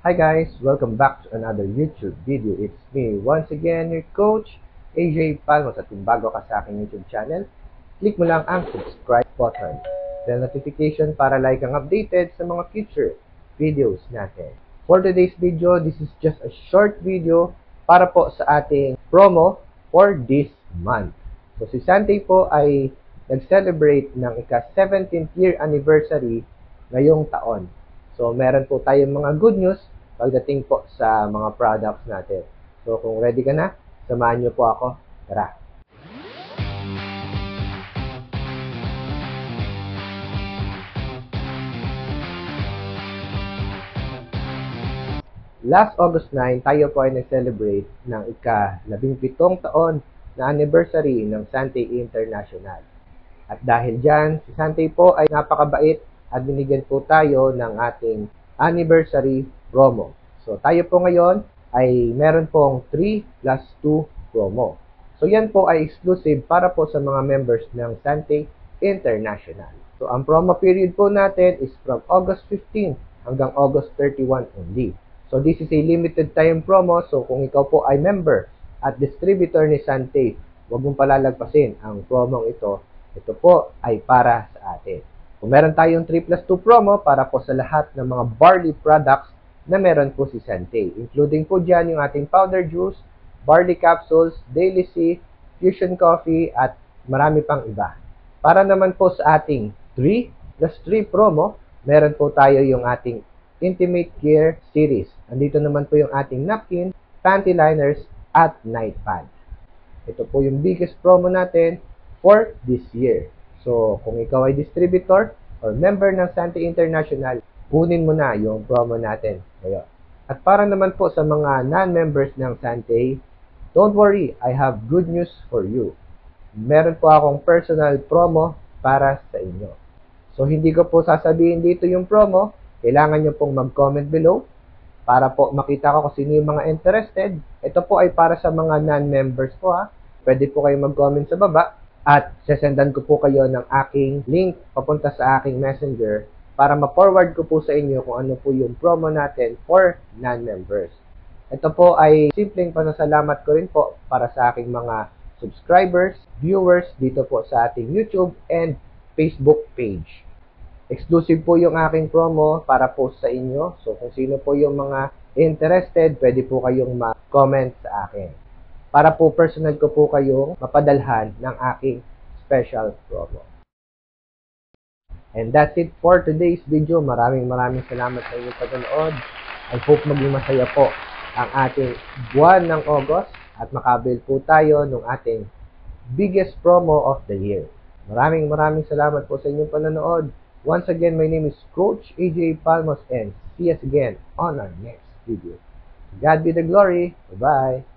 Hi guys, welcome back to another YouTube video. It's me once again, your coach, AJ Palmos. At kung bago ka sa aking YouTube channel, click mo lang ang subscribe button. Then notification para like ang updated sa mga future videos natin. For today's video, this is just a short video para po sa ating promo for this month. So si Sante po ay nag-celebrate ng ika-17th year anniversary ngayong taon. So meron po tayong mga good news pagdating po sa mga products natin. So, kung ready ka na, samahan niyo po ako. Tara! Last August 9, tayo po ay nag-celebrate ng ika-17 taon na anniversary ng Sante International. At dahil dyan, si Sante po ay napakabait at binigyan po tayo ng ating anniversary promo. So, tayo po ngayon ay meron pong 3+2 promo. So, yan po ay exclusive para po sa mga members ng Sante International. So, ang promo period po natin is from August 15 hanggang August 31 only. So, this is a limited time promo. So, kung ikaw po ay member at distributor ni Sante, huwag mong palalagpasin ang promo ito. Ito po ay para sa atin. Kung meron tayong 3+2 promo para po sa lahat ng mga barley products na meron po si Sante. Including po dyan yung ating powder juice, barley capsules, daily C, fusion coffee, at marami pang iba. Para naman po sa ating 3+3 promo, meron po tayo yung ating Intimate Care series. Andito naman po yung ating napkin, panty liners, at night pad. Ito po yung biggest promo natin for this year. So, kung ikaw ay distributor or member ng Sante International, kunin mo na yung promo natin ngayon. At para naman po sa mga non-members ng Sante, don't worry, I have good news for you. Meron po akong personal promo para sa inyo. So, hindi ko po sasabihin dito yung promo. Kailangan nyo pong mag-comment below para po makita ko kung sino yung mga interested. Ito po ay para sa mga non-members po ha. Pwede po kayo mag-comment sa baba. At sasendan ko po kayo ng aking link papunta sa aking messenger para ma-forward ko po sa inyo kung ano po yung promo natin for non-members. Ito po ay simpleng pasasalamat ko rin po para sa aking mga subscribers, viewers dito po sa ating YouTube and Facebook page. Exclusive po yung aking promo para po sa inyo. So kung sino po yung mga interested, pwede po kayong ma-comment sa akin. Para po personal ko po kayong mapadalhan ng aking special promo. And that's it for today's video. Maraming salamat sa inyong panonood. I hope maging masaya po ang ating buwan ng August at makabil po tayo ng ating biggest promo of the year. Maraming salamat po sa inyong panonood. Once again, my name is Coach AJ Palmos and see us again on our next video. God be the glory. Bye-bye.